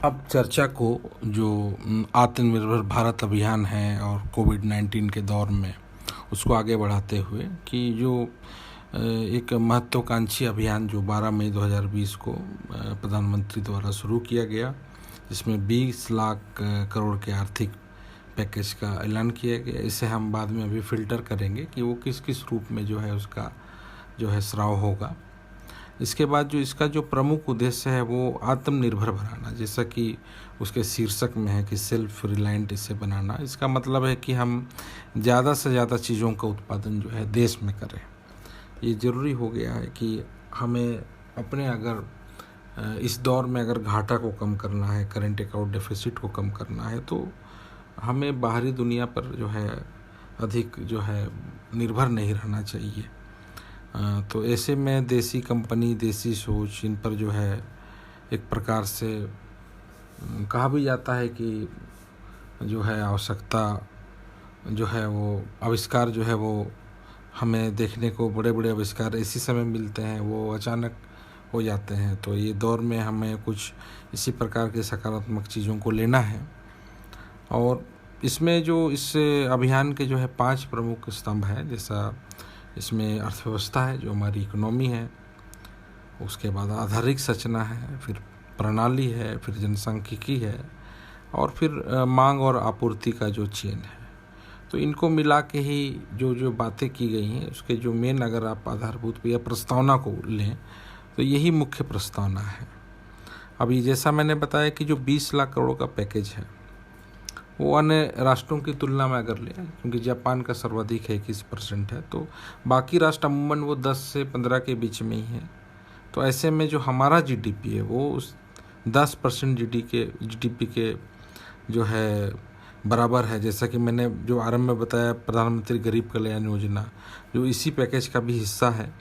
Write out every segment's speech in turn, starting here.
अब चर्चा को जो आत्मनिर्भर भारत अभियान है और कोविड-19 के दौर में उसको आगे बढ़ाते हुए कि जो एक महत्वाकांक्षी अभियान जो 12 मई 2020 को प्रधानमंत्री द्वारा शुरू किया गया, जिसमें 20 लाख करोड़ के आर्थिक पैकेज का ऐलान किया गया। इसे हम बाद में अभी फ़िल्टर करेंगे कि वो किस किस रूप में जो है उसका जो है स्राव होगा। इसके बाद जो इसका जो प्रमुख उद्देश्य है वो आत्मनिर्भर बनाना, जैसा कि उसके शीर्षक में है कि सेल्फ रिलायंट इसे बनाना। इसका मतलब है कि हम ज़्यादा से ज़्यादा चीज़ों का उत्पादन जो है देश में करें। ये ज़रूरी हो गया है कि हमें अपने अगर इस दौर में अगर घाटा को कम करना है, करेंट अकाउंट डेफिसिट को कम करना है, तो हमें बाहरी दुनिया पर जो है अधिक जो है निर्भर नहीं रहना चाहिए। तो ऐसे में देसी कंपनी, देसी सोच, इन पर जो है एक प्रकार से कहा भी जाता है कि जो है आवश्यकता जो है वो आविष्कार जो है वो हमें देखने को बड़े बड़े आविष्कार इसी समय मिलते हैं, वो अचानक हो जाते हैं। तो ये दौर में हमें कुछ इसी प्रकार के सकारात्मक चीज़ों को लेना है। और इसमें जो इस अभियान के जो है 5 प्रमुख स्तंभ हैं, जैसा इसमें अर्थव्यवस्था है जो हमारी इकोनॉमी है, उसके बाद आधारिक संरचना है, फिर प्रणाली है, फिर जनसांख्यिकी है, और फिर मांग और आपूर्ति का जो चेन है। तो इनको मिला के ही जो जो बातें की गई हैं उसके जो मेन अगर आप आधारभूत या प्रस्तावना को लें तो यही मुख्य प्रस्तावना है। अभी जैसा मैंने बताया कि जो 20 लाख करोड़ का पैकेज है वो अन्य राष्ट्रों की तुलना में अगर लें, क्योंकि जापान का सर्वाधिक है 21% है, तो बाकी राष्ट्र अमूमन वो 10 से 15 के बीच में ही है। तो ऐसे में जो हमारा जीडीपी है वो उस 10% जीडीपी के जो है बराबर है। जैसा कि मैंने जो आरंभ में बताया, प्रधानमंत्री गरीब कल्याण योजना जो इसी पैकेज का भी हिस्सा है,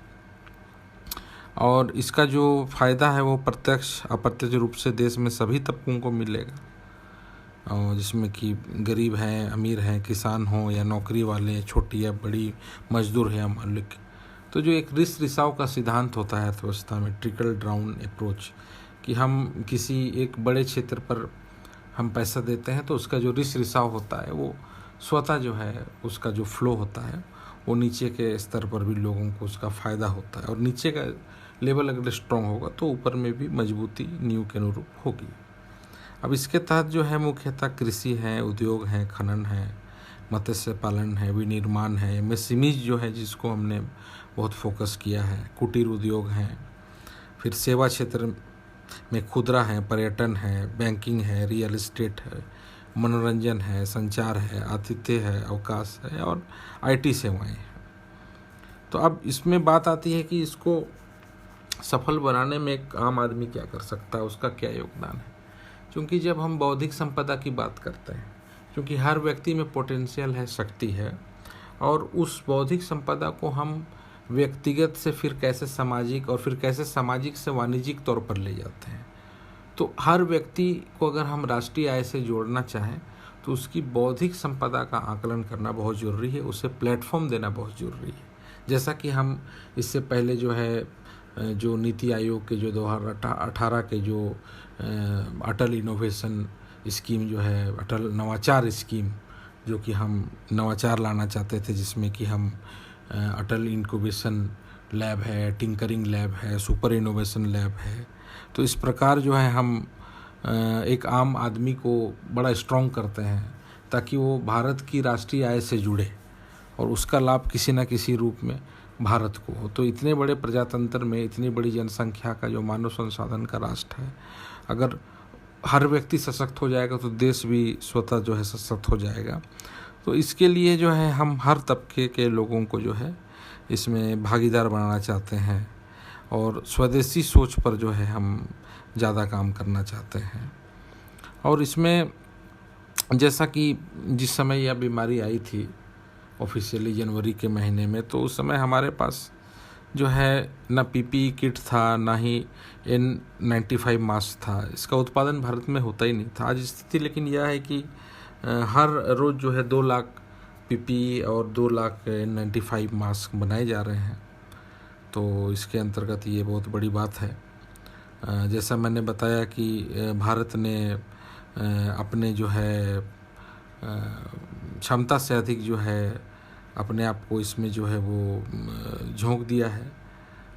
और इसका जो फ़ायदा है वो प्रत्यक्ष अप्रत्यक्ष रूप से देश में सभी तबकों को मिलेगा, और जिसमें कि गरीब हैं, अमीर हैं, किसान हों या नौकरी वाले, छोटी या बड़ी, मजदूर है या मालिक। तो जो एक रिस्क रिसाव का सिद्धांत होता है अर्थव्यवस्था में, ट्रिकल डाउन अप्रोच, कि हम किसी एक बड़े क्षेत्र पर हम पैसा देते हैं तो उसका जो रिस्क रिसाव होता है वो स्वतः जो है उसका जो फ्लो होता है वो नीचे के स्तर पर भी लोगों को उसका फ़ायदा होता है, और नीचे का लेवल अगर स्ट्रॉन्ग होगा तो ऊपर में भी मजबूती नींव के अनुरूप होगी। अब इसके तहत जो है मुख्यतः कृषि है, उद्योग है, खनन है, मत्स्य पालन है, विनिर्माण है, एमएसएमईज जो है जिसको हमने बहुत फोकस किया है, कुटीर उद्योग हैं, फिर सेवा क्षेत्र में खुदरा है, पर्यटन है, बैंकिंग है, रियल एस्टेट है, मनोरंजन है, संचार है, आतिथ्य है, अवकाश है, और आईटी सेवाएं हैं। तो अब इसमें बात आती है कि इसको सफल बनाने में एक आम आदमी क्या कर सकता है, उसका क्या योगदान है। क्योंकि जब हम बौद्धिक संपदा की बात करते हैं, क्योंकि हर व्यक्ति में पोटेंशियल है, शक्ति है, और उस बौद्धिक संपदा को हम व्यक्तिगत से फिर कैसे सामाजिक, और फिर कैसे सामाजिक से वाणिज्यिक तौर पर ले जाते हैं। तो हर व्यक्ति को अगर हम राष्ट्रीय आय से जोड़ना चाहें तो उसकी बौद्धिक संपदा का आकलन करना बहुत ज़रूरी है, उसे प्लेटफॉर्म देना बहुत ज़रूरी है। जैसा कि हम इससे पहले जो है जो नीति आयोग के जो 2018 के जो अटल इनोवेशन स्कीम जो है, अटल नवाचार स्कीम, जो कि हम नवाचार लाना चाहते थे, जिसमें कि हम अटल इंक्यूबेशन लैब है, टिंकरिंग लैब है, सुपर इनोवेशन लैब है। तो इस प्रकार जो है हम एक आम आदमी को बड़ा स्ट्रॉन्ग करते हैं ताकि वो भारत की राष्ट्रीय आय से जुड़े और उसका लाभ किसी न किसी रूप में भारत को हो। तो इतने बड़े प्रजातंत्र में इतनी बड़ी जनसंख्या का जो मानव संसाधन का राष्ट्र है, अगर हर व्यक्ति सशक्त हो जाएगा तो देश भी स्वतः जो है सशक्त हो जाएगा। तो इसके लिए जो है हम हर तबके के लोगों को जो है इसमें भागीदार बनाना चाहते हैं, और स्वदेशी सोच पर जो है हम ज़्यादा काम करना चाहते हैं। और इसमें जैसा कि जिस समय यह बीमारी आई थी ऑफिशियली जनवरी के महीने में, तो उस समय हमारे पास जो है ना पीपीई किट था, ना ही N95 मास्क था। इसका उत्पादन भारत में होता ही नहीं था। आज स्थिति लेकिन यह है कि हर रोज़ जो है 2 लाख पीपीई और 2 लाख N95 मास्क बनाए जा रहे हैं। तो इसके अंतर्गत ये बहुत बड़ी बात है। जैसा मैंने बताया कि भारत ने अपने जो है क्षमता से अधिक जो है अपने आप को इसमें जो है वो झोंक दिया है,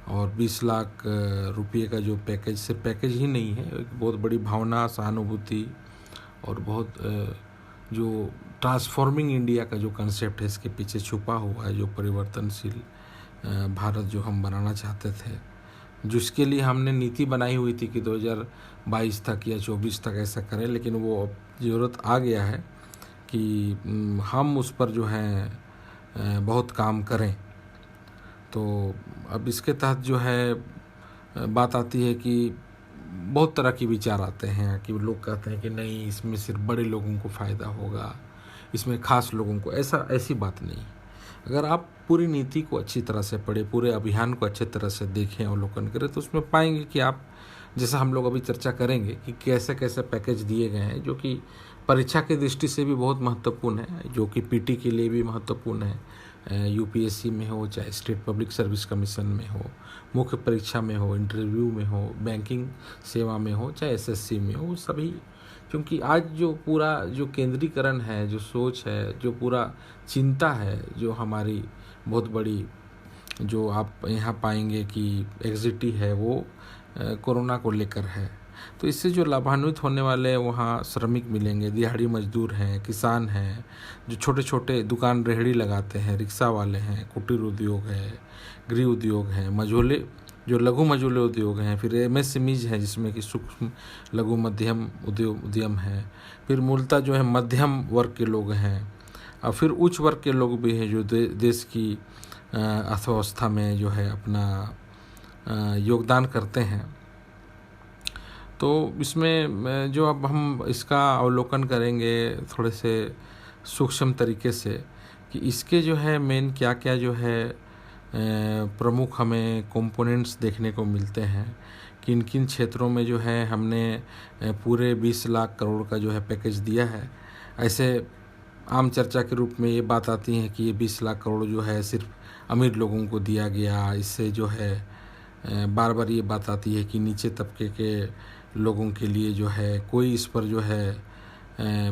और 20 लाख रुपये का जो पैकेज, सिर्फ पैकेज ही नहीं है, एक बहुत बड़ी भावना, सहानुभूति और बहुत जो ट्रांसफॉर्मिंग इंडिया का जो कंसेप्ट है इसके पीछे छुपा हुआ है, जो परिवर्तनशील भारत जो हम बनाना चाहते थे, जिसके लिए हमने नीति बनाई हुई थी कि 2022 तक या 24 तक ऐसा करें, लेकिन वो अब ज़रूरत आ गया है कि हम उस पर जो है बहुत काम करें। तो अब इसके तहत जो है बात आती है कि बहुत तरह के विचार आते हैं कि लोग कहते हैं कि नहीं, इसमें सिर्फ बड़े लोगों को फ़ायदा होगा, इसमें खास लोगों को, ऐसी बात नहीं। अगर आप पूरी नीति को अच्छी तरह से पढ़े, पूरे अभियान को अच्छी तरह से देखें, अवलोकन करें, तो उसमें पाएंगे कि आप, जैसा हम लोग अभी चर्चा करेंगे कि कैसे कैसे पैकेज दिए गए हैं, जो कि परीक्षा की दृष्टि से भी बहुत महत्वपूर्ण है, जो कि पीटी के लिए भी महत्वपूर्ण है, यूपीएससी में हो, चाहे स्टेट पब्लिक सर्विस कमीशन में हो, मुख्य परीक्षा में हो, इंटरव्यू में हो, बैंकिंग सेवा में हो, चाहे एसएससी में हो, सभी। क्योंकि आज जो पूरा जो केंद्रीकरण है, जो सोच है, जो पूरा चिंता है, जो हमारी बहुत बड़ी, जो आप यहाँ पाएंगे कि एग्जिटी है, वो कोरोना को लेकर है। तो इससे जो लाभान्वित होने वाले वहाँ श्रमिक मिलेंगे, दिहाड़ी मजदूर हैं, किसान हैं, जो छोटे छोटे दुकान रेहड़ी लगाते हैं, रिक्शा वाले हैं, कुटीर उद्योग है, गृह उद्योग है, मझोले जो लघु मझोले उद्योग हैं, फिर एमएसएमईज हैं जिसमें कि सूक्ष्म लघु मध्यम उद्यम है, फिर मूलतः जो है मध्यम वर्ग के लोग हैं, और फिर उच्च वर्ग के लोग भी हैं जो देश की अर्थव्यवस्था में जो है अपना योगदान करते हैं। तो इसमें जो अब हम इसका अवलोकन करेंगे थोड़े से सूक्ष्म तरीके से कि इसके जो है मेन क्या क्या जो है प्रमुख हमें कंपोनेंट्स देखने को मिलते हैं, किन किन क्षेत्रों में जो है हमने पूरे 20 लाख करोड़ का जो है पैकेज दिया है। ऐसे आम चर्चा के रूप में ये बात आती है कि ये 20 लाख करोड़ जो है सिर्फ अमीर लोगों को दिया गया, इससे जो है बार बार ये बात आती है कि नीचे तबके के लोगों के लिए जो है कोई इस पर जो है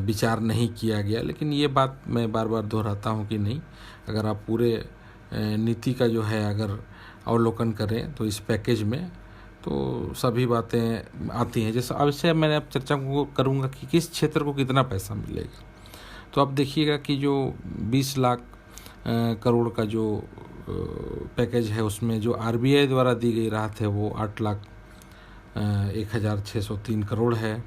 विचार नहीं किया गया। लेकिन ये बात मैं बार बार दोहराता हूँ कि नहीं, अगर आप पूरे नीति का जो है अगर अवलोकन करें तो इस पैकेज में तो सभी बातें आती हैं। जैसे अवश्य मैंने अब चर्चा को करूँगा कि किस क्षेत्र को कितना पैसा मिलेगा। तो आप देखिएगा कि जो 20 लाख करोड़ का जो पैकेज है उसमें जो आरबीआई द्वारा दी गई राहत है वो 8,01,603 करोड़ है।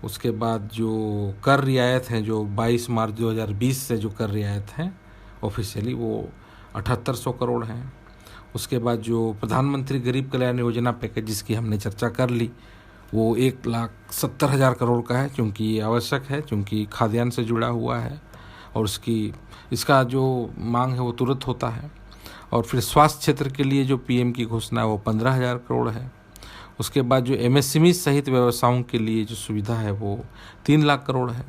उसके बाद जो कर रियायत हैं, जो 22 मार्च 2020 से जो कर रियायत हैं ऑफिशियली, वो 7,800 करोड़ हैं। उसके बाद जो प्रधानमंत्री गरीब कल्याण योजना पैकेज जिसकी हमने चर्चा कर ली, वो 1,70,000 करोड़ का है, क्योंकि ये आवश्यक है, क्योंकि खाद्यान्न से जुड़ा हुआ है और इसका जो मांग है वो तुरंत होता है। और फिर स्वास्थ्य क्षेत्र के लिए जो पीएम की घोषणा है वो 15,000 करोड़ है। उसके बाद जो एमएसएमई सहित व्यवसायों के लिए जो सुविधा है वो 3 लाख करोड़ है।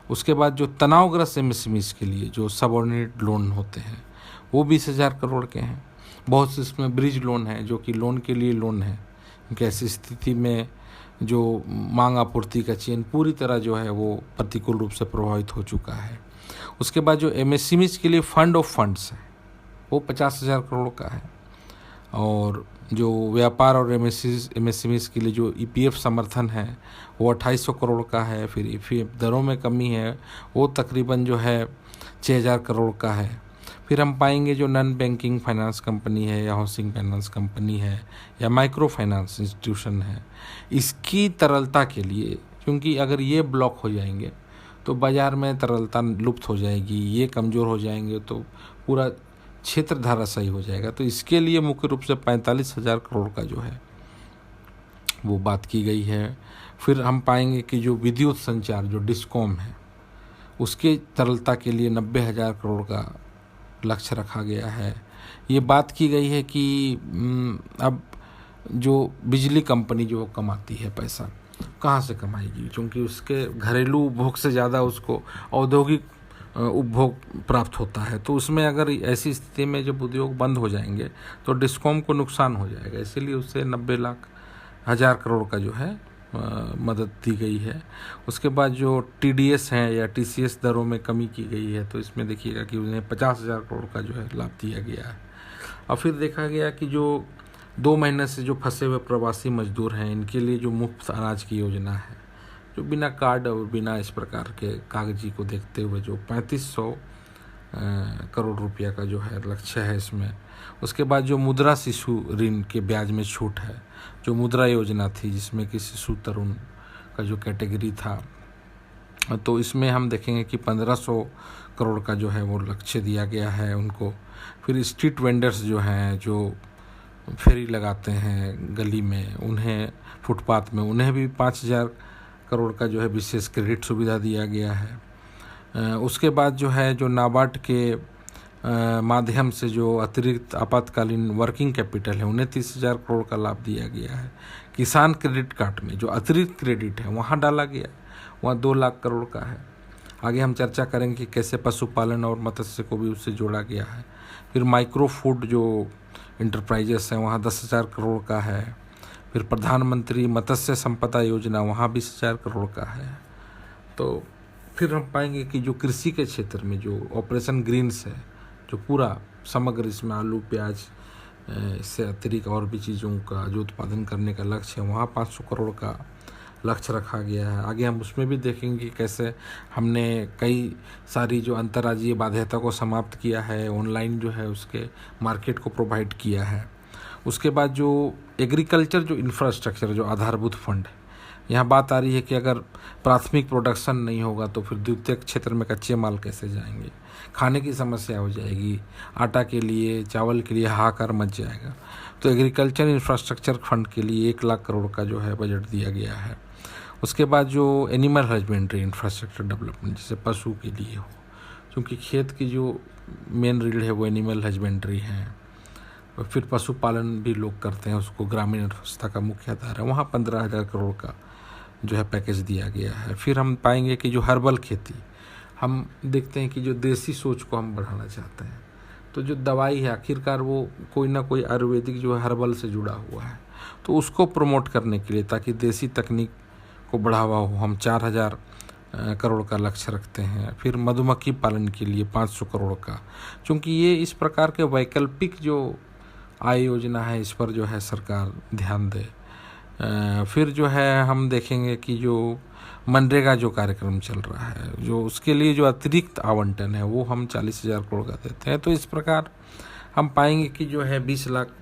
उसके बाद जो तनावग्रस्त एमएसएमईज के लिए जो सबऑर्डिनेट लोन होते हैं वो 20,000 करोड़ के हैं। बहुत से इसमें ब्रिज लोन है जो कि लोन के लिए लोन है, क्योंकि ऐसी स्थिति में जो मांग आपूर्ति का चेन पूरी तरह जो है वो प्रतिकूल रूप से प्रभावित हो चुका है। उसके बाद जो एमएसएमईज के लिए फंड ऑफ फंड्स है वो 50,000 करोड़ का है। और जो व्यापार और एमएसएमईज के लिए जो ईपीएफ समर्थन है वो 2,800 करोड़ का है। फिर ईपीएफ दरों में कमी है वो तकरीबन जो है 6,000 करोड़ का है। फिर हम पाएंगे जो नॉन बैंकिंग फाइनेंस कंपनी है या हाउसिंग फाइनेंस कंपनी है या माइक्रो फाइनेंस इंस्टीट्यूशन है, इसकी तरलता के लिए, क्योंकि अगर ये ब्लॉक हो जाएंगे तो बाज़ार में तरलता लुप्त हो जाएगी, ये कमज़ोर हो जाएंगे तो पूरा क्षेत्र धाराशायी हो जाएगा। तो इसके लिए मुख्य रूप से 45,000 करोड़ का जो है वो बात की गई है। फिर हम पाएंगे कि जो विद्युत संचार जो डिस्कॉम है उसके तरलता के लिए 90,000 करोड़ का लक्ष्य रखा गया है। ये बात की गई है कि अब जो बिजली कंपनी जो कमाती है पैसा कहाँ से कमाएगी, क्योंकि उसके घरेलू उपभोग से ज़्यादा उसको औद्योगिक उपभोग प्राप्त होता है। तो उसमें अगर ऐसी स्थिति में जब उद्योग बंद हो जाएंगे तो डिस्कॉम को नुकसान हो जाएगा, इसीलिए उससे 90 लाख 1000 करोड़ का जो है मदद दी गई है। उसके बाद जो TDS हैं या TCS दरों में कमी की गई है, तो इसमें देखिएगा कि उन्हें 50,000 करोड़ का जो है लाभ दिया गया है। और फिर देखा गया कि जो 2 महीने से जो फंसे हुए प्रवासी मजदूर हैं, इनके लिए जो मुफ्त अनाज की योजना है, जो बिना कार्ड और बिना इस प्रकार के कागजी को देखते हुए जो 3500 करोड़ रुपया का जो है लक्ष्य है इसमें। उसके बाद जो मुद्रा शिशु ऋण के ब्याज में छूट है, जो मुद्रा योजना थी जिसमें कि शिशु तरुण का जो कैटेगरी था, तो इसमें हम देखेंगे कि 1500 करोड़ का जो है वो लक्ष्य दिया गया है उनको। फिर स्ट्रीट वेंडर्स जो हैं, जो फेरी लगाते हैं गली में, उन्हें फुटपाथ में, उन्हें भी 5000 करोड़ का जो है विशेष क्रेडिट सुविधा दिया गया है। उसके बाद जो है जो नाबार्ड के माध्यम से जो अतिरिक्त आपातकालीन वर्किंग कैपिटल है, उन्हें 30,000 करोड़ का लाभ दिया गया है। किसान क्रेडिट कार्ड में जो अतिरिक्त क्रेडिट है वहाँ डाला गया, वहाँ 2 लाख करोड़ का है। आगे हम चर्चा करेंगे कि कैसे पशुपालन और मत्स्य को भी उससे जोड़ा गया है। फिर माइक्रो फूड जो इंटरप्राइजेस हैं वहाँ 10,000 करोड़ का है। फिर प्रधानमंत्री मत्स्य संपदा योजना वहाँ 20,000 करोड़ का है। तो फिर हम पाएंगे कि जो कृषि के क्षेत्र में जो ऑपरेशन ग्रीन्स है, जो पूरा समग्र इसमें आलू प्याज इससे अतिरिक्त और भी चीज़ों का जो उत्पादन करने का लक्ष्य है, वहाँ 500 करोड़ का लक्ष्य रखा गया है। आगे हम उसमें भी देखेंगे कि कैसे हमने कई सारी जो अंतर्राज्यीय बाध्यता को समाप्त किया है, ऑनलाइन जो है उसके मार्केट को प्रोवाइड किया है। उसके बाद जो एग्रीकल्चर जो इंफ्रास्ट्रक्चर जो आधारभूत फंड है, यहाँ बात आ रही है कि अगर प्राथमिक प्रोडक्शन नहीं होगा तो फिर द्वितीयक क्षेत्र में कच्चे माल कैसे जाएंगे, खाने की समस्या हो जाएगी, आटा के लिए चावल के लिए हाहाकार मच जाएगा। तो एग्रीकल्चर इंफ्रास्ट्रक्चर फंड के लिए 1 लाख करोड़ का जो है बजट दिया गया है। उसके बाद जो एनिमल हस्बेंड्री इंफ्रास्ट्रक्चर डेवलपमेंट, जैसे पशु के लिए हो, क्योंकि खेत की जो मेन रीढ़ है वो एनिमल हस्बेंड्री है। और फिर पशुपालन भी लोग करते हैं, उसको ग्रामीण अर्थव्यवस्था का मुख्य आधार है, वहाँ 15,000 करोड़ का जो है पैकेज दिया गया है। फिर हम पाएंगे कि जो हर्बल खेती, हम देखते हैं कि जो देसी सोच को हम बढ़ाना चाहते हैं, तो जो दवाई है आखिरकार वो कोई ना कोई आयुर्वेदिक जो है हर्बल से जुड़ा हुआ है, तो उसको प्रमोट करने के लिए ताकि देसी तकनीक को बढ़ावा हो, हम 4,000 करोड़ का लक्ष्य रखते हैं। फिर मधुमक्खी पालन के लिए 500 करोड़ का, क्योंकि ये इस प्रकार के वैकल्पिक जो आय योजना है इस पर जो है सरकार ध्यान दे। फिर जो है हम देखेंगे कि जो मनरेगा जो कार्यक्रम चल रहा है, जो उसके लिए जो अतिरिक्त आवंटन है वो हम 40,000 करोड़ का देते हैं। तो इस प्रकार हम पाएंगे कि जो है 20 लाख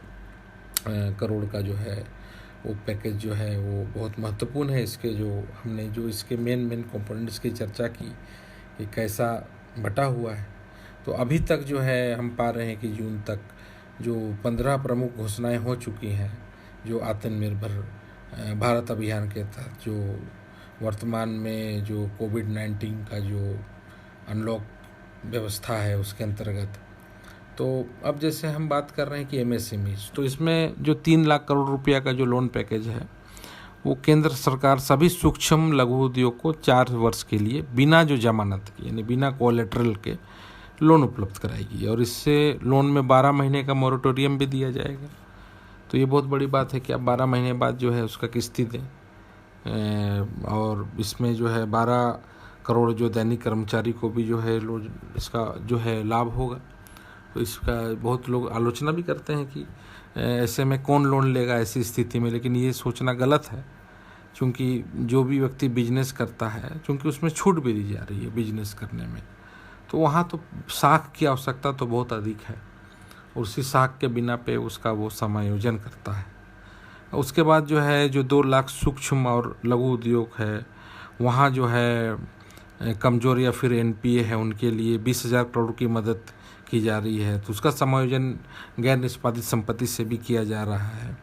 करोड़ का जो है वो पैकेज जो है वो बहुत महत्वपूर्ण है। इसके जो हमने जो इसके मेन कंपोनेंट्स की चर्चा की कि कैसा बटा हुआ है, तो अभी तक जो है हम पा रहे हैं कि जून तक जो 15 प्रमुख घोषणाएं हो चुकी हैं जो आत्मनिर्भर भारत अभियान के तहत, जो वर्तमान में जो कोविड-19 का जो अनलॉक व्यवस्था है उसके अंतर्गत। तो अब जैसे हम बात कर रहे हैं कि MSMEs, तो इसमें जो 3 लाख करोड़ रुपया का जो लोन पैकेज है वो केंद्र सरकार सभी सूक्ष्म लघु उद्योग को 4 वर्ष के लिए बिना जो जमानत के, यानी बिना कोलेटरल के लोन उपलब्ध कराएगी। और इससे लोन में 12 महीने का मोरेटोरियम भी दिया जाएगा। तो ये बहुत बड़ी बात है कि आप 12 महीने बाद जो है उसका किस्ती दें। और इसमें जो है 12 करोड़ जो दैनिक कर्मचारी को भी जो है इसका जो है लाभ होगा। तो इसका बहुत लोग आलोचना भी करते हैं कि ऐसे में कौन लोन लेगा ऐसी स्थिति में, लेकिन ये सोचना गलत है, क्योंकि जो भी व्यक्ति बिजनेस करता है, क्योंकि उसमें छूट भी दी जा रही है बिजनेस करने में, तो वहाँ तो साख की आवश्यकता तो बहुत अधिक है, उसी साख के बिना पे उसका वो समायोजन करता है। उसके बाद जो है जो 2 लाख सूक्ष्म और लघु उद्योग है, वहाँ जो है कमज़ोर या फिर NPA है उनके लिए 20,000 करोड़ की मदद की जा रही है। तो उसका समायोजन गैर निष्पादित संपत्ति से भी किया जा रहा है।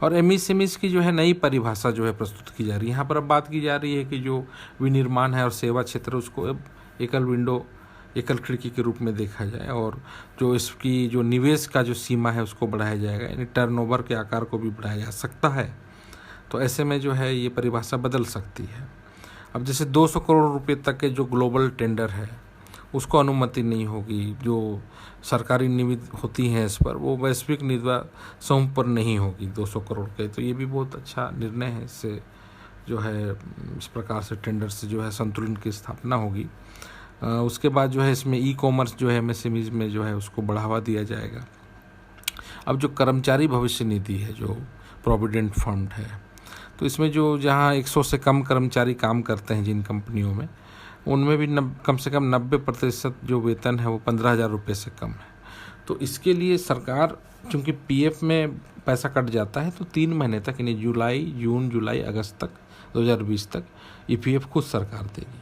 और MSMEs की जो है नई परिभाषा जो है प्रस्तुत की जा रही है। यहाँ पर अब बात की जा रही है कि जो विनिर्माण है और सेवा क्षेत्र उसको अब एकल खिड़की के रूप में देखा जाए, और जो इसकी जो निवेश का जो सीमा है उसको बढ़ाया जाएगा, यानी टर्नओवर के आकार को भी बढ़ाया जा सकता है। तो ऐसे में जो है ये परिभाषा बदल सकती है। अब जैसे 200 करोड़ रुपए तक के जो ग्लोबल टेंडर है उसको अनुमति नहीं होगी। जो सरकारी निविदा होती हैं इस पर, वो वैश्विक निविदा समूह पर नहीं होगी 200 करोड़ के। तो ये भी बहुत अच्छा निर्णय है। इससे जो है इस प्रकार से टेंडर से जो है संतुलन की स्थापना होगी। उसके बाद जो है इसमें ई कॉमर्स जो है एमएसएमईज में जो है उसको बढ़ावा दिया जाएगा। अब जो कर्मचारी भविष्य निधि है, जो प्रोविडेंट फंड है, तो इसमें जो जहाँ 100 से कम कर्मचारी काम करते हैं जिन कंपनियों में, उनमें भी कम से कम 90% जो वेतन है वो 15,000 रुपये से कम है। तो इसके लिए सरकार, चूँकि पीएफ में पैसा कट जाता है, तो 3 महीने तक, यानी जून जुलाई अगस्त तक 2020 तक ईपीएफ खुद सरकार देगी।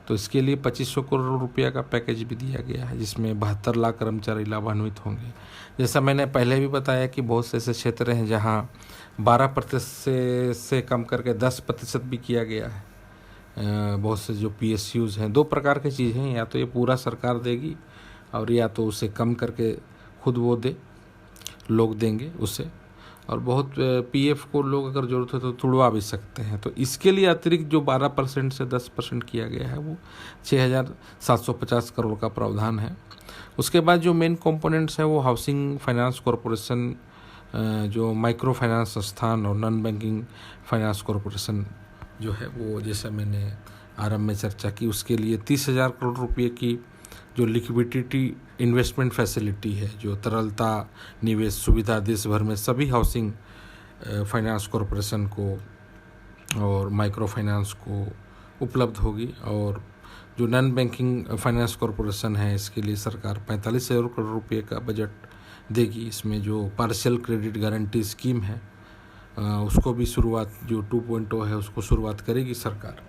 तो इसके लिए 2500 करोड़ रुपया का पैकेज भी दिया गया है, जिसमें 72 लाख कर्मचारी लाभान्वित होंगे। जैसा मैंने पहले भी बताया कि बहुत से ऐसे क्षेत्र हैं जहां 12% से कम करके 10% भी किया गया है। बहुत से जो पीएसयूज़ हैं, 2 प्रकार की चीज़ें हैं, या तो ये पूरा सरकार देगी और या तो उसे कम करके खुद वो लोग देंगे उसे। और बहुत पीएफ को लोग अगर ज़रूरत हो तो तुड़वा भी सकते हैं। तो इसके लिए अतिरिक्त जो 12% से 10% किया गया है, वो 6,750 करोड़ का प्रावधान है। उसके बाद जो मेन कंपोनेंट्स है वो हाउसिंग फाइनेंस कॉरपोरेशन, जो माइक्रो फाइनेंस संस्थान और नॉन बैंकिंग फाइनेंस कॉरपोरेशन जो है, वो जैसा मैंने आरंभ में चर्चा की, उसके लिए 30,000 करोड़ रुपये की जो लिक्विडिटी इन्वेस्टमेंट फैसिलिटी है, जो तरलता निवेश सुविधा देश भर में सभी हाउसिंग फाइनेंस कॉरपोरेशन को और माइक्रो फाइनेंस को उपलब्ध होगी। और जो नॉन बैंकिंग फाइनेंस कॉरपोरेशन है, इसके लिए सरकार 45,000 करोड़ रुपये का बजट देगी। इसमें जो पार्शियल क्रेडिट गारंटी स्कीम है, उसको भी शुरुआत, जो 2.0 है, उसको शुरुआत करेगी सरकार।